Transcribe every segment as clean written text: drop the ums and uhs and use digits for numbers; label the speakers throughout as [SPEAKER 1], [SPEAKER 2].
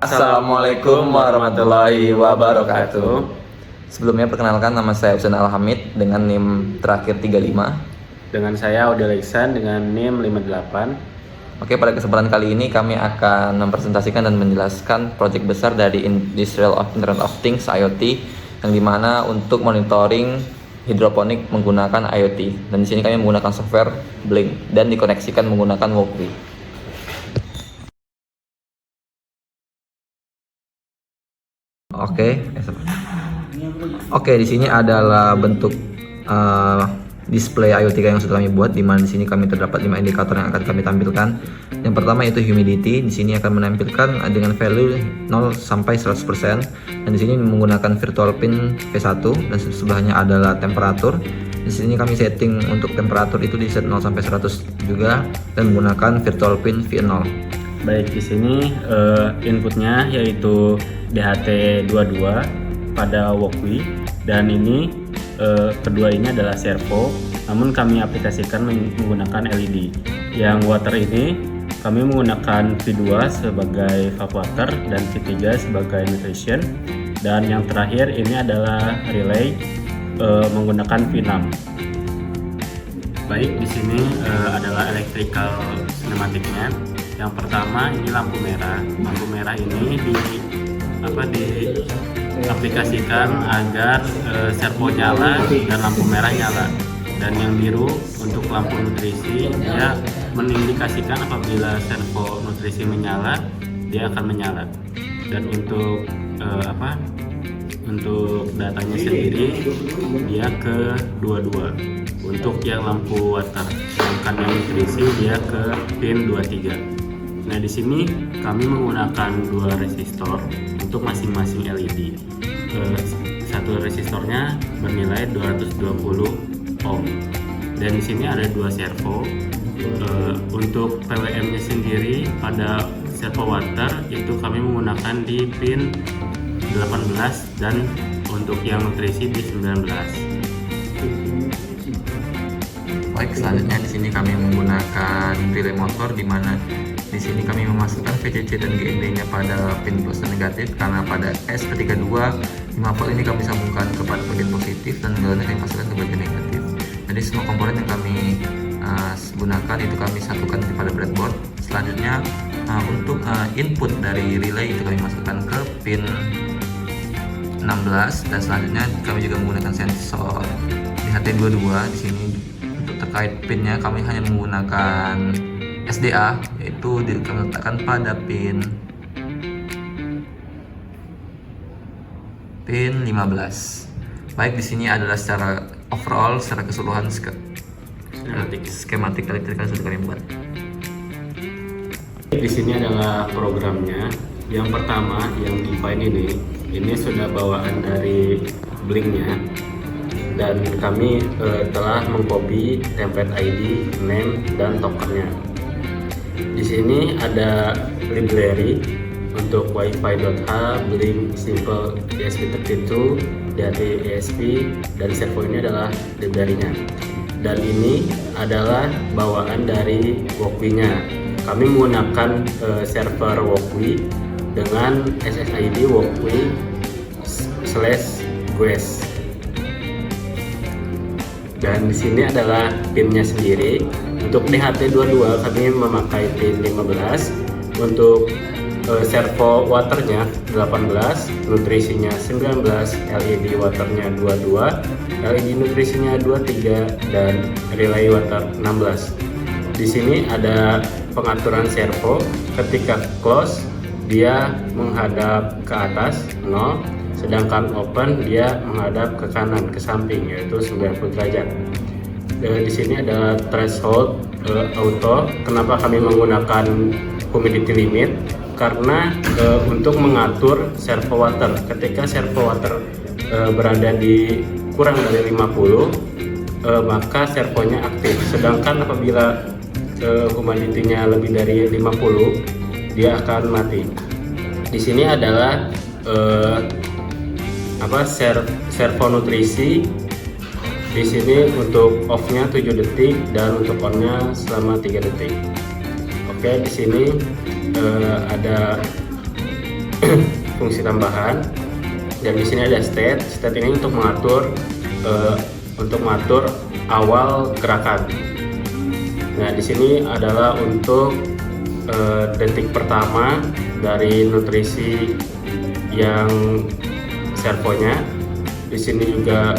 [SPEAKER 1] Assalamualaikum warahmatullahi wabarakatuh. Sebelumnya perkenalkan, nama saya Husain Alhamid dengan NIM terakhir 35.
[SPEAKER 2] Dengan saya Audi Alexan dengan NIM 58.
[SPEAKER 1] Oke, pada kesempatan kali ini kami akan mempresentasikan dan menjelaskan proyek besar dari Industrial of Internet of Things IoT, yang dimana untuk monitoring hidroponik menggunakan IoT. Dan di sini kami menggunakan software Blink dan dikoneksikan menggunakan Walkbee. Oke, di sini adalah bentuk display IoT yang sudah kami buat, di mana di sini kami terdapat 5 indikator yang akan kami tampilkan. Yang pertama itu humidity. Di sini akan menampilkan dengan value 0 sampai 100%, dan di sini menggunakan virtual pin V1, dan sebelahnya adalah temperatur. Di sini kami setting untuk temperatur itu di set 0 sampai 100 juga, dan menggunakan virtual pin V0.
[SPEAKER 2] Baik, di sini inputnya yaitu DHT22 pada Walkbee, dan ini kedua ini adalah servo, namun kami aplikasikan menggunakan LED. Yang water ini kami menggunakan V2 sebagai valve water dan V3 sebagai nutrition, dan yang terakhir ini adalah relay menggunakan V6. Baik, di sini adalah electrical schematiknya. Yang pertama ini lampu merah. Lampu merah ini diaplikasikan agar servo nyala dan lampu merah nyala. Dan yang biru untuk lampu nutrisi, dia mengindikasikan apabila servo nutrisi menyala, dia akan menyala. Dan untuk untuk datanya sendiri dia ke 22. Untuk yang lampu water, sedangkan yang nutrisi dia ke pin 23. Nah, di sini kami menggunakan 2 resistor untuk masing-masing LED. Satu resistornya bernilai 220 ohm. Dan di sini ada 2 servo. Untuk PWM-nya sendiri pada servo water itu kami menggunakan di pin 18, dan untuk yang nutrisi di 19.
[SPEAKER 1] Baik, selanjutnya di sini kami menggunakan relay motor, di mana di sini kami memasukkan VCC dan GND-nya pada pin plus dan negatif, karena pada S32 5 volt ini kami sambungkan kepada bagian positif dan galonnya kami masukkan ke bagian negatif. Jadi semua komponen yang kami gunakan itu kami satukan pada breadboard. Selanjutnya untuk input dari relay itu kami masukkan ke pin 16, dan selanjutnya kami juga menggunakan sensor DHT22. Di sini untuk terkait pinnya kami hanya menggunakan SDA, yaitu kami letakkan pada pin 15. Baik, di sini adalah secara overall, secara keseluruhan skematik elektrikal sudah kami buat.
[SPEAKER 2] Di sini adalah programnya. Yang pertama, yang define ini sudah bawaan dari Blink-nya, dan kami telah mengcopy template ID, name, dan tokennya. Di sini ada library untuk Wi-Fi.h, Blink, Simple, ESP32, DHT ESP, dan servo ini adalah library-nya. Dan ini adalah bawaan dari Walkbee-nya. Kami menggunakan server Walkbee dengan SSID Walkbee/GUES. Dan di sini adalah pinnya sendiri. Untuk DHT22 kami memakai pin 15, untuk servo waternya 18, nutrisinya 19, LED waternya 22, LED nutrisinya 23, dan relay water 16. Di sini ada pengaturan servo. Ketika close dia menghadap ke atas 0, sedangkan open dia menghadap ke kanan, ke samping, yaitu 90 derajat. Di sini ada threshold auto. Kenapa kami menggunakan humidity limit? Karena untuk mengatur servo water, ketika servo water berada di kurang dari 50, maka servonya aktif. Sedangkan apabila humidity-nya lebih dari 50, dia akan mati. Di sini adalah servo nutrisi. Di sini untuk off-nya 7 detik dan untuk on-nya selama 3 detik. Oke, di sini ada fungsi tambahan. Dan di sini ada state. State ini untuk mengatur awal gerakan. Nah, di sini adalah untuk detik pertama dari nutrisi yang servonya. Di sini juga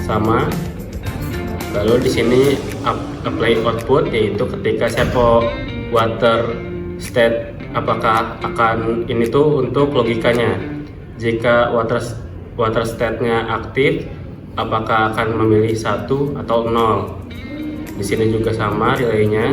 [SPEAKER 2] sama. Lalu di sini apply output, yaitu ketika servo water state apakah akan ini tuh untuk logikanya. Jika water state-nya aktif, apakah akan memilih 1 atau 0. Di sini juga sama relaynya.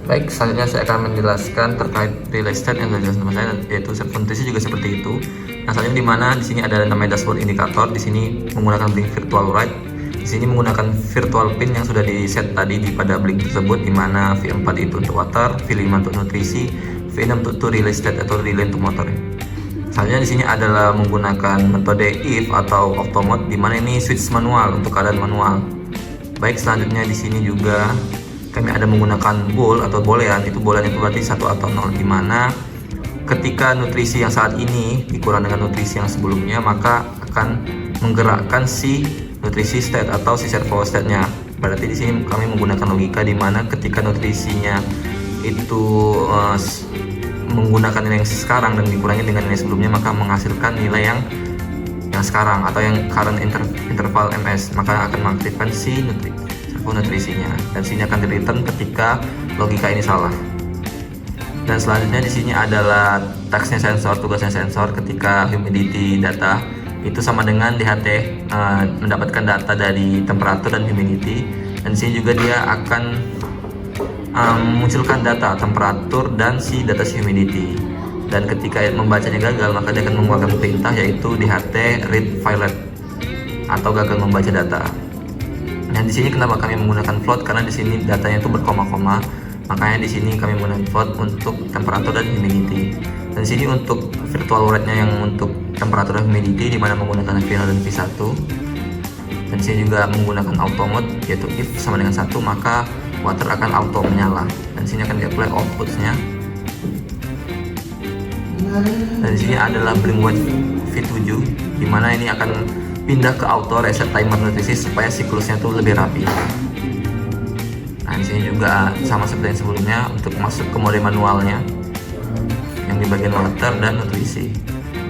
[SPEAKER 1] Baik, selanjutnya saya akan menjelaskan terkait relay state yang sudah dijelaskan saya, yaitu servo nutrisi juga seperti itu. Nah, selanjutnya di mana di sini ada namanya dashboard indikator. Di sini menggunakan blink virtual write. Di sini menggunakan virtual pin yang sudah di set tadi pada blink tersebut, di mana V4 itu untuk water, V5 untuk nutrisi, V6 untuk relay state atau relay untuk motor. Selanjutnya di sini adalah menggunakan metode if atau auto mode, di mana ini switch manual untuk keadaan manual. Baik, selanjutnya di sini juga kami ada menggunakan bool atau boolean. Itu boolean itu berarti 1 atau 0, di mana ketika nutrisi yang saat ini dikurang dengan nutrisi yang sebelumnya, maka akan menggerakkan si nutrisi state atau si servo state-nya. Berarti di sini kami menggunakan logika di mana ketika nutrisinya itu menggunakan nilai yang sekarang dan dikurangi dengan nilai sebelumnya, maka menghasilkan nilai yang sekarang atau yang current interval MS, maka akan mengaktifkan si servo nutrisinya, dan sini akan di-return ketika logika ini salah. Dan selanjutnya di sini adalah tasknya sensor, tugasnya sensor ketika humidity data itu sama dengan DHT, mendapatkan data dari temperatur dan humidity, dan di sini juga dia akan memunculkan data temperatur dan si data humidity. Dan ketika membacanya gagal, maka dia akan mengeluarkan perintah, yaitu DHT read violet atau gagal membaca data. Dan di sini kenapa kami menggunakan float? Karena di sini datanya itu berkoma-koma, makanya di sini kami menggunakan float untuk temperatur dan humidity. Dan di sini untuk virtual write-nya yang untuk temperatur dan humidity, di mana menggunakan V0 dan V1. Dan di sini juga menggunakan auto mode, yaitu if sama dengan 1, maka water akan auto menyala. Dan di sini akan di-apply output-nya. Dan di sini adalah blink wait V7, di mana ini akan pindah ke auto reset timer nutrisi supaya siklusnya tuh lebih rapi. Nah, di sini juga sama seperti yang sebelumnya untuk masuk ke mode manualnya yang di bagian water dan nutrisi.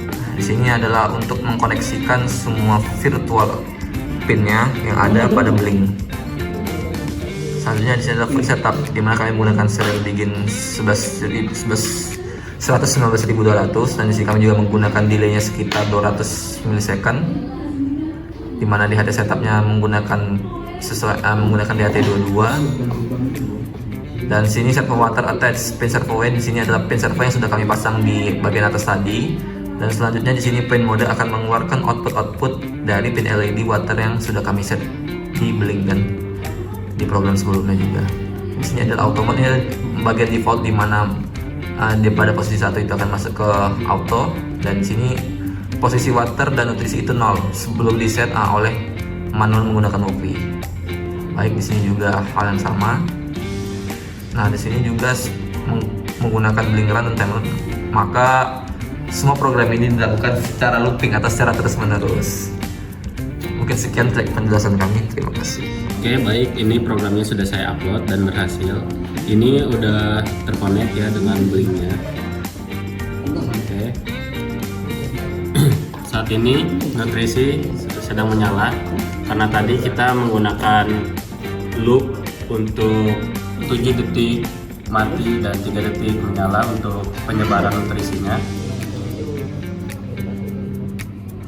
[SPEAKER 1] Nah, di sini adalah untuk mengkoneksikan semua virtual pinnya yang ada pada blink. Selanjutnya di sini adalah full setup, di mana kami menggunakan serial begin 119.200, dan di sini kami juga menggunakan delaynya sekitar 200 milisecond, di mana di DHT setupnya menggunakan DHT22. Dan sini servo water attach pin servo weight. Di sini adalah pin servo yang sudah kami pasang di bagian atas tadi. Dan selanjutnya di sini pin mode akan mengeluarkan output dari pin LED water yang sudah kami set di blink dan di program sebelumnya juga. Di sini adalah auto mode, bagian default, di mana pada posisi 1 itu akan masuk ke auto, dan di sini posisi water dan nutrisi itu 0 sebelum di set oleh manual menggunakan OP. Baik, di sini juga hal yang sama. Nah, di sini juga menggunakan blink run dan timer, maka semua program ini dilakukan secara looping atau secara terus-menerus. Mungkin sekian penjelasan kami. Terima kasih.
[SPEAKER 2] Oke, baik, ini programnya sudah saya upload dan berhasil. Ini udah terkonek ya dengan blinknya. Oke. Saat ini nutrisi sedang menyala karena tadi kita menggunakan loop untuk 7 detik mati dan 3 detik menyala untuk penyebaran nutrisinya.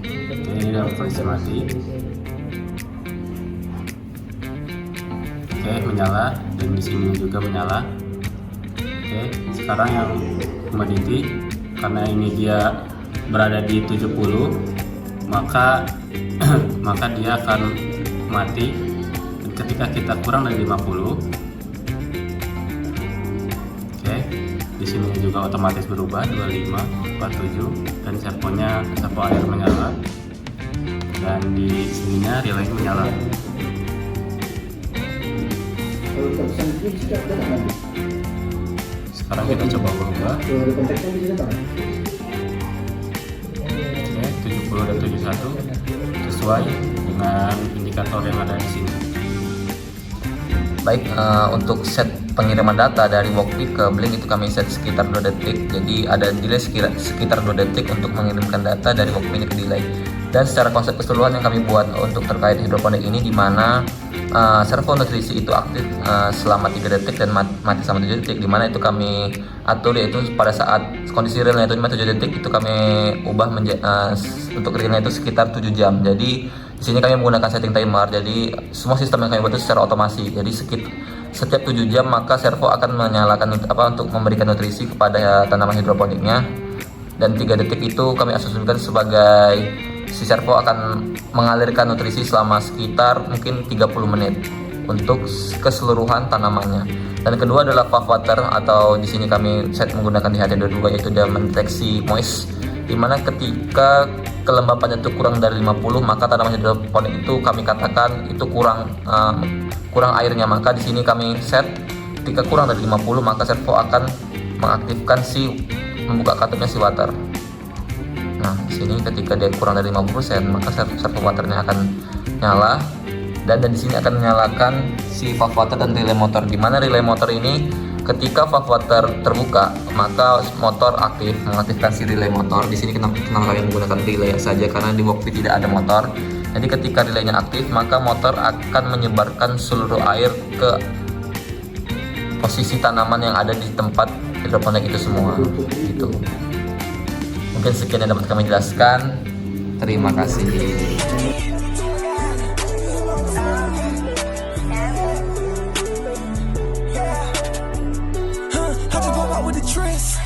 [SPEAKER 2] Oke, ini dalam kondisi mati. Oke, menyala, dan di sini juga menyala. Oke, sekarang yang humidity, karena ini dia berada di 70, maka dia akan mati ketika kita kurang dari 50. Oke, di sini juga otomatis berubah 25, 47, dan servo air menyala, dan di sininya relay menyala. Sekarang kita coba berubah. Oke, 70 dan 71 sesuai dengan indikator yang ada di sini.
[SPEAKER 1] Baik, untuk set pengiriman data dari Walkbit ke Blink itu kami set sekitar 2 detik. Jadi ada delay sekitar 2 detik untuk mengirimkan data dari Walkbit ke delay. Dan secara konsep keseluruhan yang kami buat untuk terkait hidroponik ini, di mana servo nutrisi itu aktif selama 3 detik dan mati selama 7 detik, di mana itu kami atur yaitu pada saat kondisi realnya itu 7 detik itu kami ubah untuk realnya itu sekitar 7 jam. Jadi di sini kami menggunakan setting timer. Jadi semua sistem yang kami buat itu secara otomasi. Jadi setiap 7 jam maka servo akan menyalakan untuk memberikan nutrisi kepada tanaman hidroponiknya. Dan 3 detik itu kami asumsikan sebagai si servo akan mengalirkan nutrisi selama sekitar mungkin 30 menit untuk keseluruhan tanamannya. Dan kedua adalah valve water, atau di sini kami set menggunakan DHT22, yaitu dia mendeteksi moist, dimana ketika kelembapannya itu kurang dari 50 maka tanaman hidroponik itu kami katakan itu kurang airnya. Maka di sini kami set ketika kurang dari 50 maka servo akan mengaktifkan membuka katupnya si water. Nah, di sini ketika dia kurang dari 50% maka servo waternya akan nyala, dan di sini akan menyalakan si valve water dan relay motor, di mana relay motor ini ketika valve water terbuka maka motor mengaktifkan si relay motor. Di sini kenapa kami menggunakan relay saja karena di Walkbit tidak ada motor. Jadi ketika relaynya aktif maka motor akan menyebarkan seluruh air ke posisi tanaman yang ada di tempat hidroponik itu semua. Gitu. Mungkin sekian yang dapat kami jelaskan. Terima kasih.
[SPEAKER 3] With the dress.